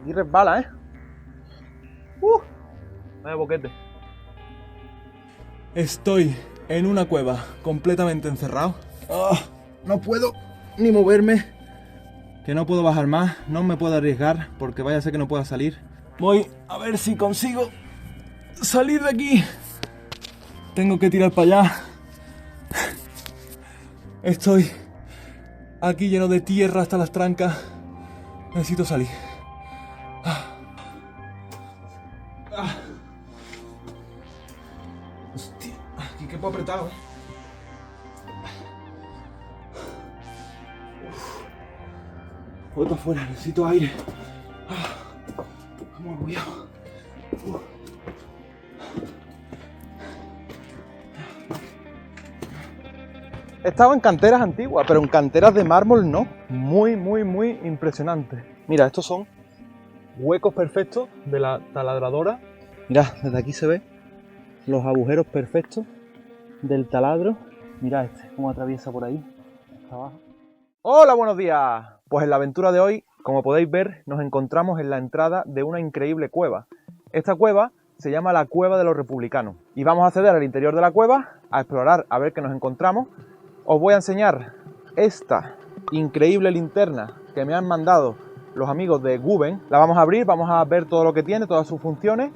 Aquí resbala, ¿eh? Vaya boquete. Estoy en una cueva completamente encerrado. No puedo ni moverme. Que no puedo bajar más. No me puedo arriesgar porque vaya a ser que no pueda salir. Voy a ver si consigo salir de aquí. Tengo que tirar para allá. Estoy aquí lleno de tierra hasta las trancas. Necesito salir. Hostia, aquí quepo apretado, ¿eh? Voy para afuera, necesito aire. Vamos a cuidar. He estado en canteras antiguas, pero en canteras de mármol no. Muy, muy, muy impresionante. Mira, estos son huecos perfectos de la taladradora. Mirad, desde aquí se ve los agujeros perfectos del taladro. Mirad cómo atraviesa por ahí, hasta abajo. ¡Hola, buenos días! Pues en la aventura de hoy, como podéis ver, nos encontramos en la entrada de una increíble cueva. Esta cueva se llama la Cueva de los Republicanos. Y vamos a acceder al interior de la cueva, a explorar, a ver qué nos encontramos. Os voy a enseñar esta increíble linterna que me han mandado los amigos de Guben. La vamos a abrir, vamos a ver todo lo que tiene, todas sus funciones.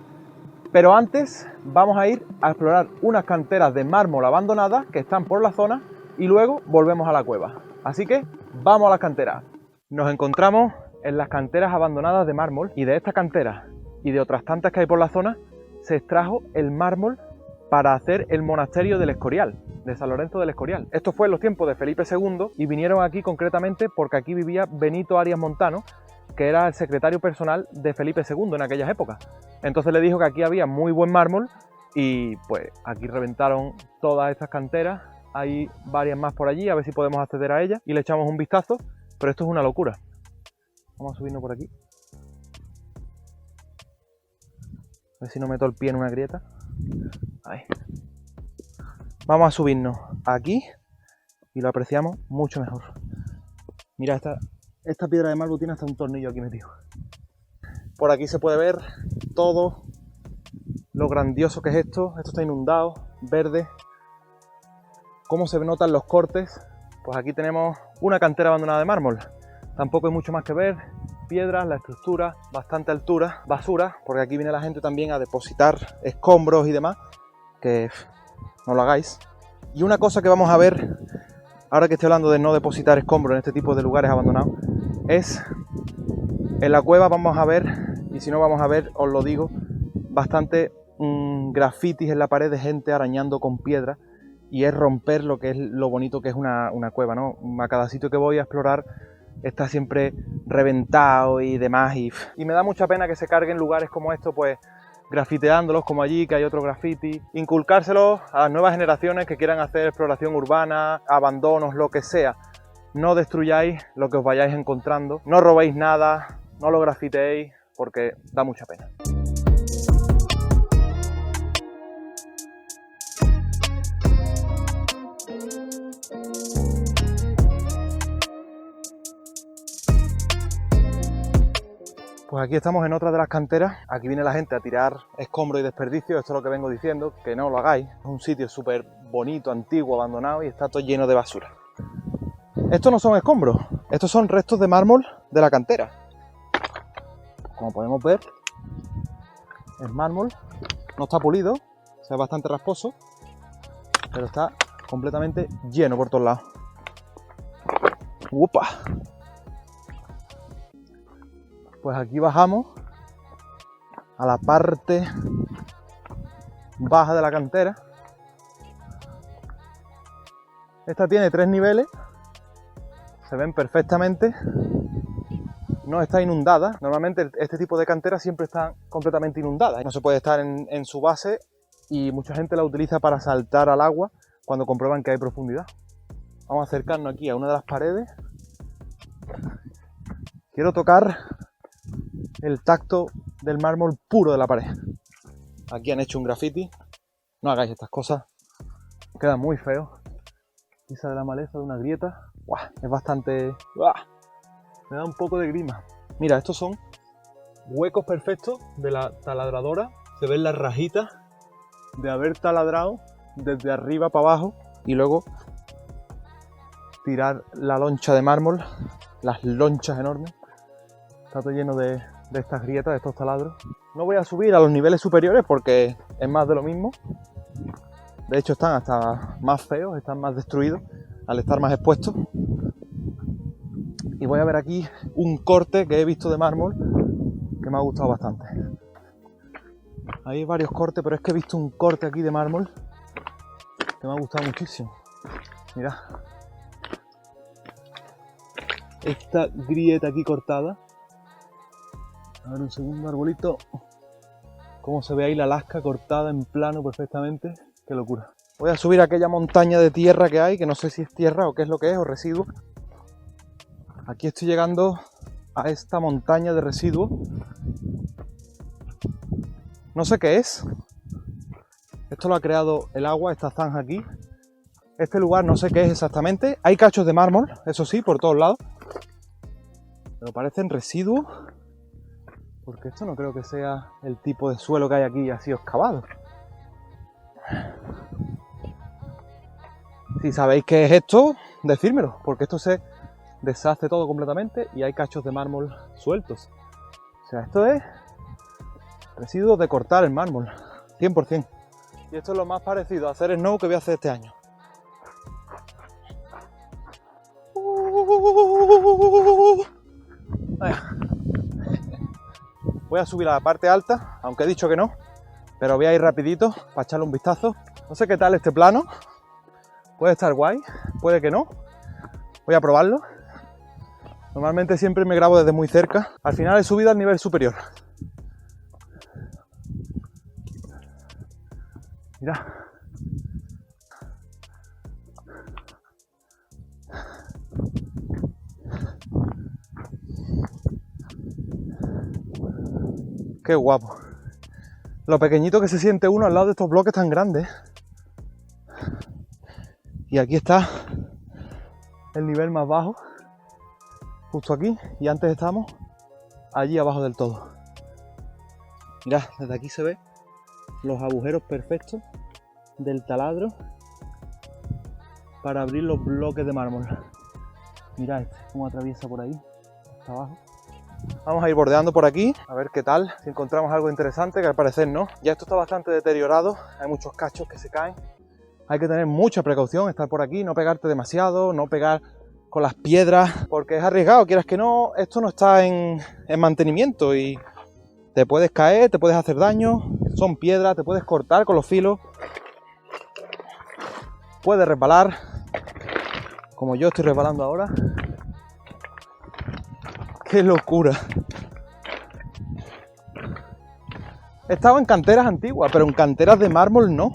Pero antes vamos a ir a explorar unas canteras de mármol abandonadas que están por la zona y luego volvemos a la cueva. Así que vamos a las canteras. Nos encontramos en las canteras abandonadas de mármol y de esta cantera y de otras tantas que hay por la zona se extrajo el mármol para hacer el monasterio del Escorial, de San Lorenzo del Escorial. Esto fue en los tiempos de Felipe II y vinieron aquí concretamente porque aquí vivía Benito Arias Montano, que era el secretario personal de Felipe II en aquellas épocas. Entonces le dijo que aquí había muy buen mármol y pues aquí reventaron todas estas canteras. Hay varias más por allí, a ver si podemos acceder a ellas y le echamos un vistazo, pero esto es una locura. Vamos a subirnos por aquí. A ver si no meto el pie en una grieta. Ahí. Vamos a subirnos aquí y lo apreciamos mucho mejor. Mira, esta piedra de mármol tiene hasta un tornillo aquí metido. Por aquí se puede ver todo lo grandioso que es esto. Esto está inundado, verde. ¿Cómo se notan los cortes? Pues aquí tenemos una cantera abandonada de mármol. Tampoco hay mucho más que ver. Piedras, la estructura, bastante altura, basura, porque aquí viene la gente también a depositar escombros y demás. Que no lo hagáis. Y una cosa que vamos a ver, ahora que estoy hablando de no depositar escombros en este tipo de lugares abandonados, es en la cueva vamos a ver, y si no vamos a ver, os lo digo, bastante grafitis en la pared de gente arañando con piedra, y es romper lo que es lo bonito que es una cueva, ¿no? A cada sitio que voy a explorar está siempre reventado y demás, y me da mucha pena que se carguen lugares como estos, pues grafiteándolos como allí, que hay otro graffiti, inculcárselos a las nuevas generaciones que quieran hacer exploración urbana, abandonos, lo que sea. No destruyáis lo que os vayáis encontrando, no robéis nada, no lo grafiteéis, porque da mucha pena. Pues aquí estamos en otra de las canteras. Aquí viene la gente a tirar escombros y desperdicios. Esto es lo que vengo diciendo, que no lo hagáis. Es un sitio súper bonito, antiguo, abandonado y está todo lleno de basura. Estos no son escombros, estos son restos de mármol de la cantera. Como podemos ver, es mármol, no está pulido, o sea, es bastante rasposo, pero está completamente lleno por todos lados. ¡Upa! Pues aquí bajamos a la parte baja de la cantera. Esta tiene 3 niveles, se ven perfectamente, no está inundada. Normalmente este tipo de canteras siempre están completamente inundadas, no se puede estar en su base y mucha gente la utiliza para saltar al agua cuando comprueban que hay profundidad. Vamos a acercarnos aquí a una de las paredes. Quiero tocar el tacto del mármol puro de la pared. Aquí han hecho un graffiti. No hagáis estas cosas, queda muy feo. Quizá de la maleza, de una grieta. ¡Buah! Es bastante... ¡Buah! Me da un poco de grima. Mira, estos son huecos perfectos de la taladradora. Se ven las rajitas de haber taladrado desde arriba para abajo y luego tirar la loncha de mármol, las lonchas enormes. Está todo lleno de estas grietas, de estos taladros. No voy a subir a los niveles superiores porque es más de lo mismo. De hecho están hasta más feos, están más destruidos al estar más expuestos. Y voy a ver aquí un corte que he visto de mármol que me ha gustado bastante. Hay varios cortes, pero es que he visto un corte aquí de mármol que me ha gustado muchísimo. Mirad. Esta grieta aquí cortada. A ver un segundo, arbolito. Cómo se ve ahí la lasca cortada en plano perfectamente. Qué locura. Voy a subir a aquella montaña de tierra que hay, que no sé si es tierra o qué es lo que es, o residuo. Aquí estoy llegando a esta montaña de residuos. No sé qué es. Esto lo ha creado el agua, esta zanja aquí. Este lugar no sé qué es exactamente. Hay cachos de mármol, eso sí, por todos lados. Pero parecen residuos. Porque esto no creo que sea el tipo de suelo que hay aquí así excavado. Si sabéis qué es esto, decírmelo, porque esto se deshace todo completamente y hay cachos de mármol sueltos. O sea, esto es residuos de cortar el mármol, 100%. Y esto es lo más parecido a hacer snow que voy a hacer este año. Voy a subir a la parte alta, aunque he dicho que no, pero voy a ir rapidito para echarle un vistazo. No sé qué tal este plano, puede estar guay, puede que no. Voy a probarlo. Normalmente siempre me grabo desde muy cerca. Al final he subido al nivel superior. Mirad. Qué guapo. Lo pequeñito que se siente uno al lado de estos bloques tan grandes. Y aquí está el nivel más bajo. Justo aquí. Y antes estábamos allí abajo del todo. Mirad, desde aquí se ve los agujeros perfectos del taladro para abrir los bloques de mármol. Mirad cómo atraviesa por ahí, hasta abajo. Vamos a ir bordeando por aquí, a ver qué tal, si encontramos algo interesante, que al parecer no. Ya esto está bastante deteriorado, hay muchos cachos que se caen. Hay que tener mucha precaución, estar por aquí, no pegarte demasiado, no pegar con las piedras, porque es arriesgado, quieras que no, esto no está en mantenimiento y te puedes caer, te puedes hacer daño, son piedras, te puedes cortar con los filos, puedes resbalar, como yo estoy resbalando ahora. ¡Qué locura! He estado en canteras antiguas, pero en canteras de mármol no.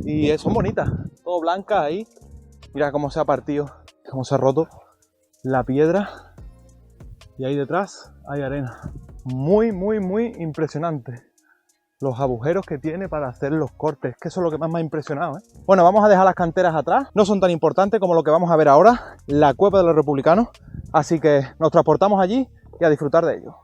Y son bonitas, todo blancas ahí. Mira cómo se ha partido, cómo se ha roto la piedra. Y ahí detrás hay arena. Muy, muy, muy impresionante. Los agujeros que tiene para hacer los cortes, que eso es lo que más me ha impresionado, ¿eh? Bueno, vamos a dejar las canteras atrás. No son tan importantes como lo que vamos a ver ahora, la cueva de los republicanos. Así que nos transportamos allí y a disfrutar de ello.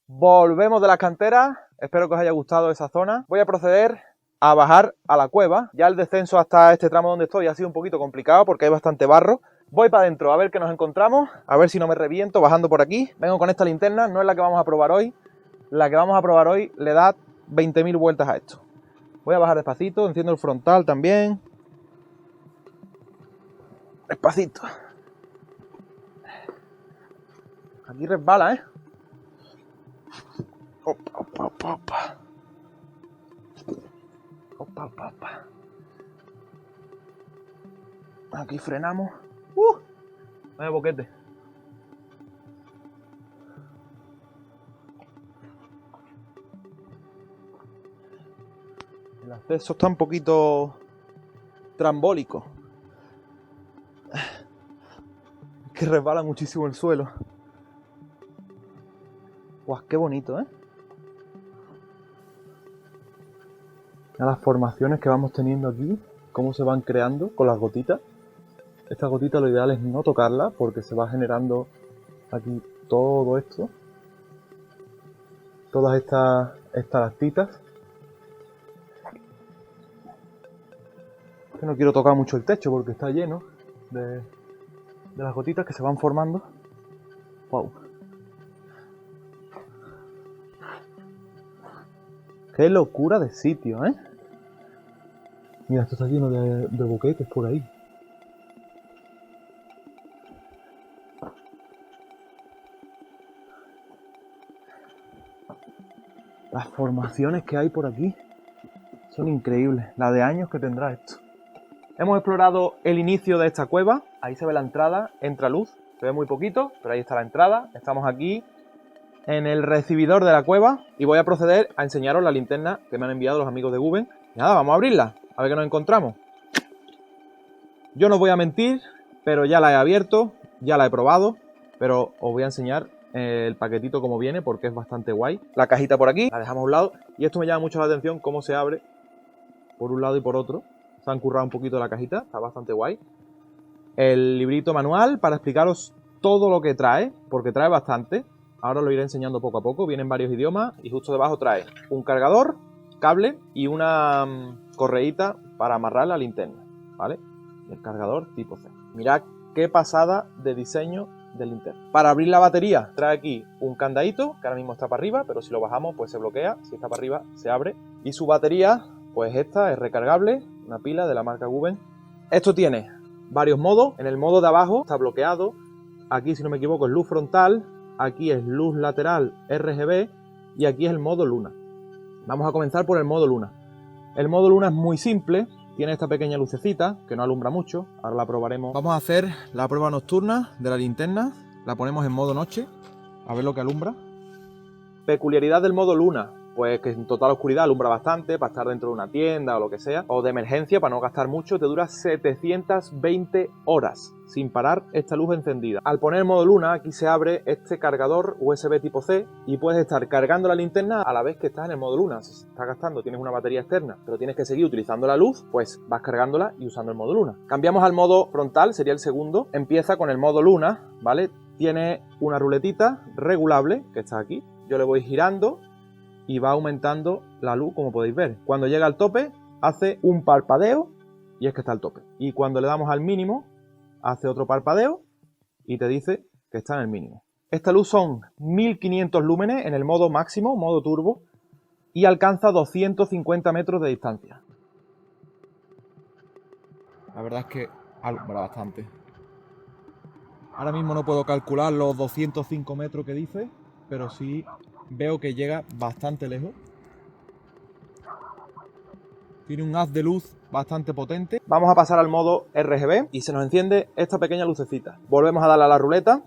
Volvemos de las canteras. Espero que os haya gustado esa zona. Voy a proceder a bajar a la cueva. Ya el descenso hasta este tramo donde estoy ha sido un poquito complicado porque hay bastante barro. Voy para adentro a ver qué nos encontramos, a ver si no me reviento bajando por aquí. Vengo con esta linterna, no es la que vamos a probar hoy. La que vamos a probar hoy le da 20.000 vueltas a esto. Voy a bajar despacito, enciendo el frontal también. Despacito. Aquí resbala, ¿eh? Opa, opa, opa, opa. Opa, opa, opa. Aquí frenamos. Vaya boquete. El acceso está un poquito trambólico. Que resbala muchísimo el suelo. ¡Guau! ¡Qué bonito, eh! Ya las formaciones que vamos teniendo aquí, cómo se van creando con las gotitas. Esta gotita lo ideal es no tocarla porque se va generando aquí todo esto. todas estas estalactitas. Que no quiero tocar mucho el techo porque está lleno de las gotitas que se van formando. Wow. Qué locura de sitio, ¿eh? Mira, esto está lleno de boquetes por ahí. Las formaciones que hay por aquí son increíbles. La de años que tendrá esto. Hemos explorado el inicio de esta cueva. Ahí se ve la entrada, entra luz. Se ve muy poquito, pero ahí está la entrada. Estamos aquí en el recibidor de la cueva y voy a proceder a enseñaros la linterna que me han enviado los amigos de Guben. Nada, vamos a abrirla, a ver qué nos encontramos. Yo no os voy a mentir, pero ya la he abierto, ya la he probado, pero os voy a enseñar el paquetito como viene porque es bastante guay. La cajita por aquí, la dejamos a un lado y esto me llama mucho la atención cómo se abre por un lado y por otro. Se han currado un poquito la cajita, está bastante guay. El librito manual para explicaros todo lo que trae, porque trae bastante. Ahora os lo iré enseñando poco a poco, vienen varios idiomas y justo debajo trae un cargador, cable y una correíta para amarrar la linterna, ¿vale? El cargador tipo C. Mirad qué pasada de diseño de linterna. Para abrir la batería trae aquí un candadito que ahora mismo está para arriba, pero si lo bajamos pues se bloquea, si está para arriba se abre. Y su batería, pues esta es recargable, una pila de la marca Guben. Esto tiene varios modos, en el modo de abajo está bloqueado, aquí si no me equivoco es luz frontal, aquí es luz lateral RGB y aquí es el modo luna. Vamos a comenzar por el modo luna. El modo luna es muy simple, tiene esta pequeña lucecita que no alumbra mucho, ahora la probaremos. Vamos a hacer la prueba nocturna de la linterna, la ponemos en modo noche, a ver lo que alumbra. Peculiaridad del modo luna, pues que en total oscuridad alumbra bastante, para estar dentro de una tienda o lo que sea, o de emergencia para no gastar mucho, te dura 720 horas sin parar esta luz encendida. Al poner modo luna, aquí se abre este cargador USB tipo C y puedes estar cargando la linterna a la vez que estás en el modo luna. Si se está gastando, tienes una batería externa, pero tienes que seguir utilizando la luz, pues vas cargándola y usando el modo luna. Cambiamos al modo frontal, sería el segundo. Empieza con el modo luna, ¿vale? Tiene una ruletita regulable, que está aquí. Yo le voy girando y va aumentando la luz, como podéis ver. Cuando llega al tope, hace un parpadeo y es que está al tope. Y cuando le damos al mínimo, hace otro parpadeo y te dice que está en el mínimo. Esta luz son 1500 lúmenes en el modo máximo, modo turbo, y alcanza 250 metros de distancia. La verdad es que alumbra bastante. Ahora mismo no puedo calcular los 205 metros que dice, pero sí veo que llega bastante lejos. Tiene un haz de luz bastante potente. Vamos a pasar al modo RGB y se nos enciende esta pequeña lucecita. Volvemos a darle a la ruleta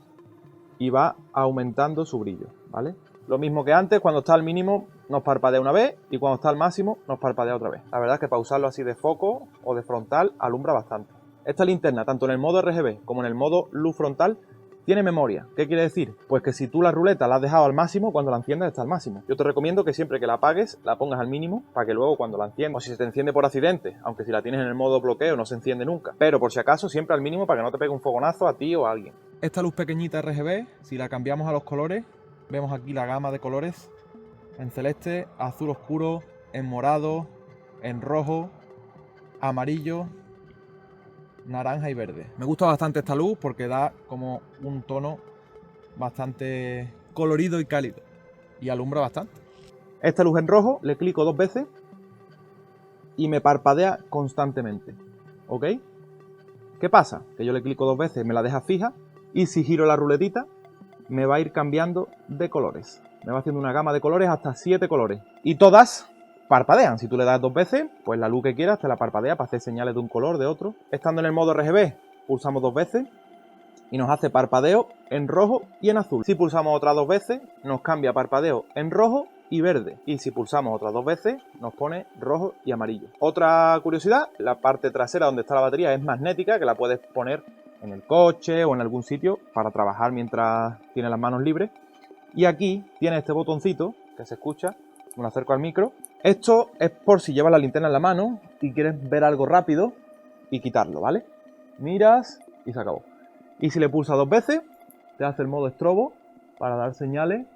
y va aumentando su brillo, ¿vale? Lo mismo que antes, cuando está al mínimo nos parpadea una vez y cuando está al máximo nos parpadea otra vez. La verdad es que para usarlo así de foco o de frontal alumbra bastante. Esta linterna, tanto en el modo RGB como en el modo luz frontal, tiene memoria. ¿Qué quiere decir? Pues que si tú la ruleta la has dejado al máximo, cuando la enciendas está al máximo. Yo te recomiendo que siempre que la apagues, la pongas al mínimo, para que luego cuando la enciendas, o si se te enciende por accidente, aunque si la tienes en el modo bloqueo no se enciende nunca, pero por si acaso siempre al mínimo para que no te pegue un fogonazo a ti o a alguien. Esta luz pequeñita RGB, si la cambiamos a los colores, vemos aquí la gama de colores, en celeste, azul oscuro, en morado, en rojo, amarillo, naranja y verde. Me gusta bastante esta luz porque da como un tono bastante colorido y cálido y alumbra bastante. Esta luz en rojo le clico 2 veces y me parpadea constantemente, ¿ok? ¿Qué pasa? Que yo le clico 2 veces, me la deja fija y si giro la ruletita me va a ir cambiando de colores. Me va haciendo una gama de colores hasta 7 colores y todas parpadean. Si tú le das 2 veces, pues la luz que quieras te la parpadea para hacer señales de un color, de otro. Estando en el modo RGB, pulsamos 2 veces y nos hace parpadeo en rojo y en azul. Si pulsamos otras 2 veces, nos cambia parpadeo en rojo y verde. Y si pulsamos otras 2 veces, nos pone rojo y amarillo. Otra curiosidad, la parte trasera donde está la batería es magnética, que la puedes poner en el coche o en algún sitio para trabajar mientras tienes las manos libres. Y aquí tiene este botoncito que se escucha, me lo acerco al micro. Esto es por si llevas la linterna en la mano y quieres ver algo rápido y quitarlo, ¿vale? Miras y se acabó. Y si le pulsas 2 veces, te hace el modo estrobo para dar señales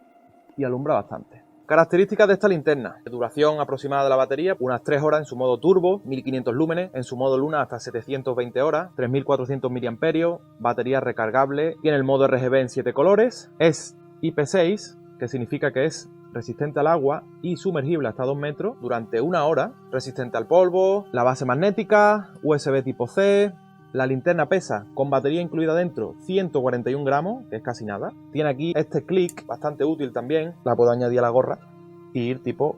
y alumbra bastante. Características de esta linterna. Duración aproximada de la batería, unas 3 horas en su modo turbo, 1500 lúmenes, en su modo luna hasta 720 horas, 3400 mAh, batería recargable, tiene el modo RGB en 7 colores, es IP6, que significa que es resistente al agua y sumergible hasta 2 metros durante 1 hora, resistente al polvo, la base magnética, USB tipo C. La linterna pesa, con batería incluida dentro, 141 gramos, que es casi nada. Tiene aquí este clic, bastante útil también, la puedo añadir a la gorra y ir tipo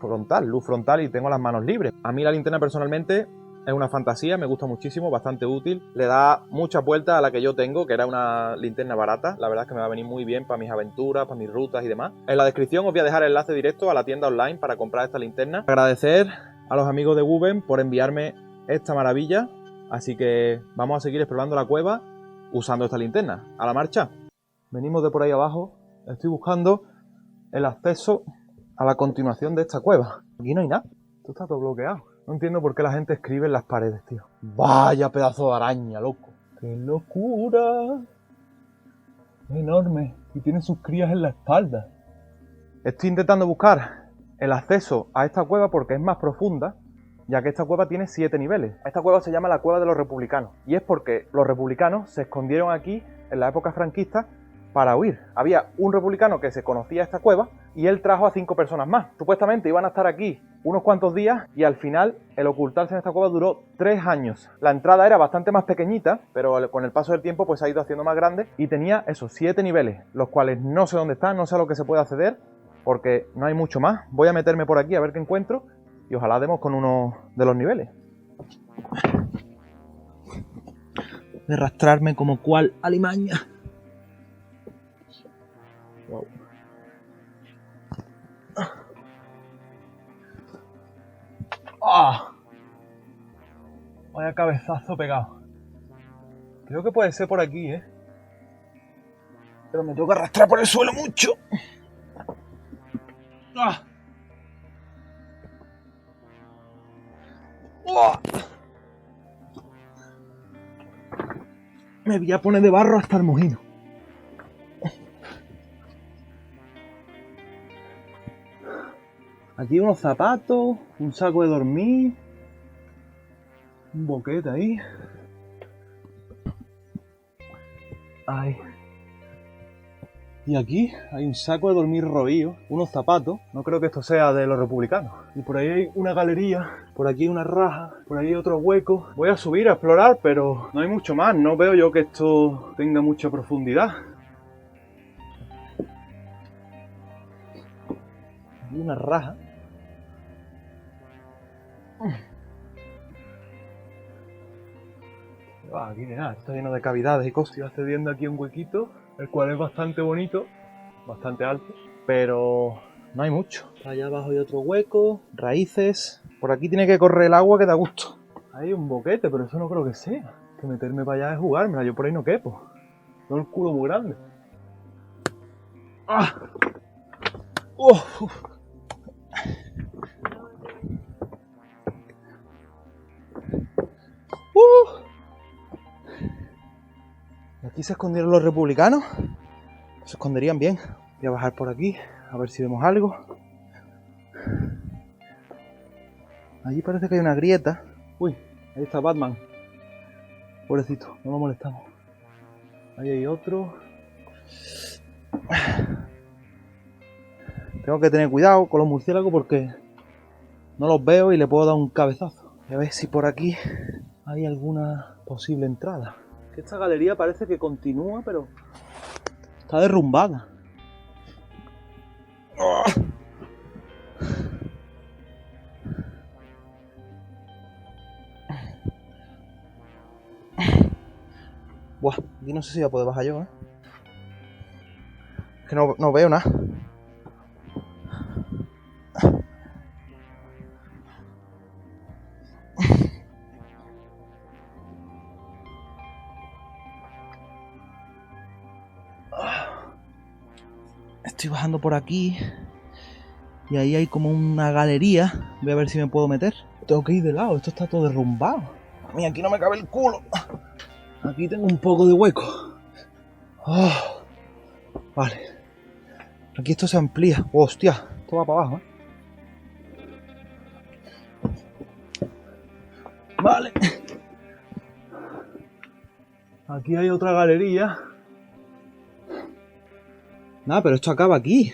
frontal, luz frontal y tengo las manos libres. A mí la linterna personalmente es una fantasía, me gusta muchísimo, bastante útil. Le da muchas vueltas a la que yo tengo, que era una linterna barata. La verdad es que me va a venir muy bien para mis aventuras, para mis rutas y demás. En la descripción os voy a dejar el enlace directo a la tienda online para comprar esta linterna. Agradecer a los amigos de Woven por enviarme esta maravilla. Así que vamos a seguir explorando la cueva usando esta linterna. ¡A la marcha! Venimos de por ahí abajo. Estoy buscando el acceso a la continuación de esta cueva. Aquí no hay nada. Esto está todo bloqueado. No entiendo por qué la gente escribe en las paredes, tío. ¡Vaya pedazo de araña, loco! ¡Qué locura! Es enorme. Y tiene sus crías en la espalda. Estoy intentando buscar el acceso a esta cueva porque es más profunda, ya que esta cueva tiene 7 niveles. Esta cueva se llama la Cueva de los Republicanos, y es porque los republicanos se escondieron aquí en la época franquista para huir. Había un republicano que se conocía esta cueva, y él trajo a 5 personas más. Supuestamente iban a estar aquí unos cuantos días, y al final el ocultarse en esta cueva duró 3 años. La entrada era bastante más pequeñita, pero con el paso del tiempo pues se ha ido haciendo más grande, y tenía esos 7 niveles, los cuales no sé dónde están, no sé a lo que se puede acceder, porque no hay mucho más. Voy a meterme por aquí a ver qué encuentro, y ojalá demos con uno de los niveles. De arrastrarme como cual alimaña. Wow. ¡Ah! Vaya cabezazo pegado. Creo que puede ser por aquí, ¿eh? Pero me tengo que arrastrar por el suelo mucho. ¡Ah! ¡Oh! Me voy a poner de barro hasta el mojino. Aquí unos zapatos, un saco de dormir, un boquete ahí. Ay. Y aquí hay un saco de dormir roído, unos zapatos. No creo que esto sea de los republicanos. Y por ahí hay una galería, por aquí hay una raja, por ahí hay otro hueco. Voy a subir a explorar, pero no hay mucho más. No veo yo que esto tenga mucha profundidad. Hay una raja. Aquí nada, está lleno de cavidades y cosas. Estoy accediendo aquí a un huequito, el cual es bastante bonito, bastante alto, pero no hay mucho. Allá abajo hay otro hueco, raíces. Por aquí tiene que correr el agua que da gusto. Hay un boquete, pero eso no creo que sea. Que meterme para allá es jugármela, yo por ahí no quepo. Tengo el culo muy grande. ¡Ah! ¡Uf! Aquí se escondieron los republicanos. Se esconderían bien. Voy a bajar por aquí, a ver si vemos algo. Allí parece que hay una grieta. Uy, ahí está Batman. Pobrecito, no lo molestamos. Ahí hay otro. Tengo que tener cuidado con los murciélagos porque no los veo y le puedo dar un cabezazo. Voy a ver si por aquí hay alguna posible entrada. Que esta galería parece que continúa, pero está derrumbada. Buah, aquí no sé si voy a poder bajar yo, ¿eh? Es que no veo nada. Estoy bajando por aquí y ahí hay como una galería. Voy a ver si me puedo meter. Tengo que ir de lado, esto está todo derrumbado. A mí aquí no me cabe el culo. Aquí tengo un poco de hueco. Oh, vale. Aquí esto se amplía. ¡Hostia! Esto va para abajo, ¿eh? Vale. Aquí hay otra galería. Nada, pero esto acaba aquí.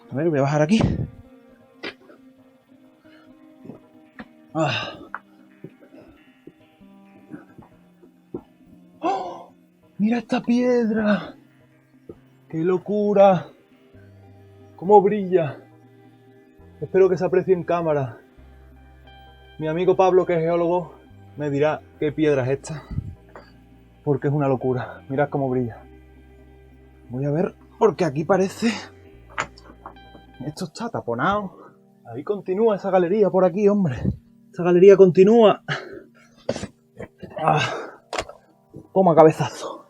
A ver, voy a bajar aquí. ¡Oh! ¡Mira esta piedra! ¡Qué locura! ¡Cómo brilla! Espero que se aprecie en cámara. Mi amigo Pablo, que es geólogo, me dirá qué piedra es esta. Porque es una locura. Mirad cómo brilla. Voy a ver, porque aquí parece... Esto está taponado. Ahí continúa esa galería por aquí, hombre. Esa galería continúa. Toma cabezazo.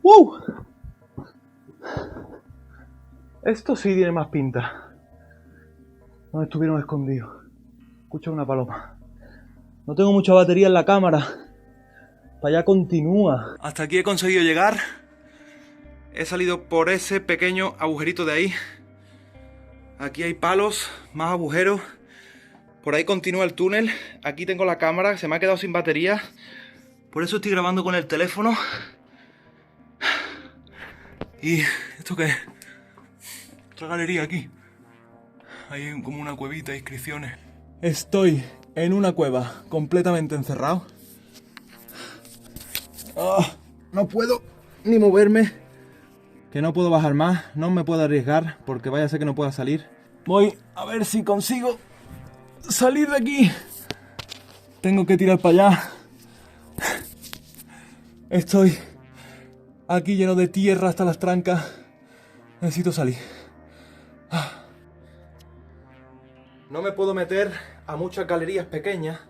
¡Wow! Esto sí tiene más pinta. ¿Dónde estuvieron escondidos? Escucha una paloma. No tengo mucha batería en la cámara. Para allá continúa. Hasta aquí he conseguido llegar. He salido por ese pequeño agujerito de ahí. Aquí hay palos, más agujeros. Por ahí continúa el túnel. Aquí tengo la cámara, se me ha quedado sin batería. Por eso estoy grabando con el teléfono. ¿Y esto qué es? Otra galería aquí. Hay como una cuevita, inscripciones. Estoy en una cueva completamente encerrado. No puedo ni moverme. Que no puedo bajar más, no me puedo arriesgar porque vaya a ser que no pueda salir. Voy a ver si consigo salir de aquí. Tengo que tirar para allá. Estoy aquí lleno de tierra hasta las trancas. Necesito salir. No me puedo meter a muchas galerías pequeñas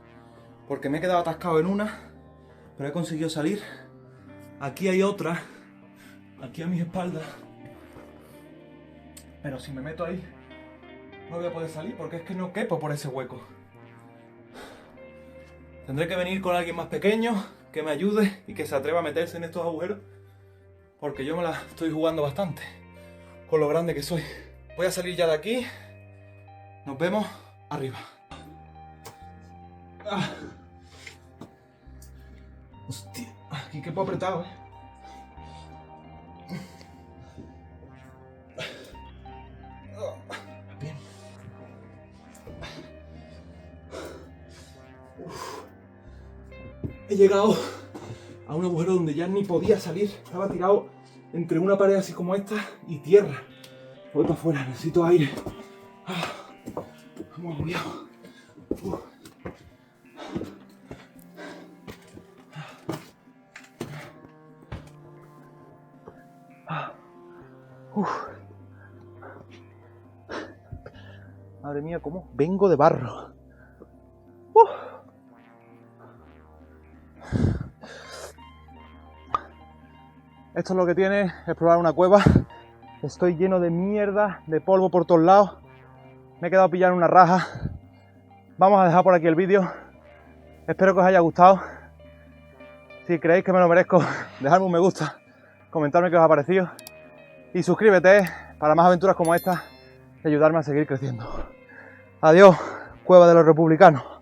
porque me he quedado atascado en una, pero he conseguido salir. Aquí hay otra. Aquí a mis espaldas. Pero si me meto ahí, no voy a poder salir porque es que no quepo por ese hueco. Tendré que venir con alguien más pequeño que me ayude y que se atreva a meterse en estos agujeros, porque yo me la estoy jugando bastante con lo grande que soy. Voy a salir ya de aquí. Nos vemos arriba. Hostia, aquí quepo apretado, Bien. He llegado a un agujero donde ya ni podía salir. Estaba tirado entre una pared así como esta y tierra. Voy para afuera, necesito aire. Vamos, agobiado. Madre mía, cómo vengo de barro. Esto es lo que tiene explorar una cueva. Estoy lleno de mierda, de polvo por todos lados. Me he quedado a pillar una raja. Vamos a dejar por aquí el vídeo. Espero que os haya gustado. Si creéis que me lo merezco, dejadme un me gusta, comentarme qué os ha parecido y suscríbete para más aventuras como esta y ayudarme a seguir creciendo. Adiós, Cueva de los Republicanos.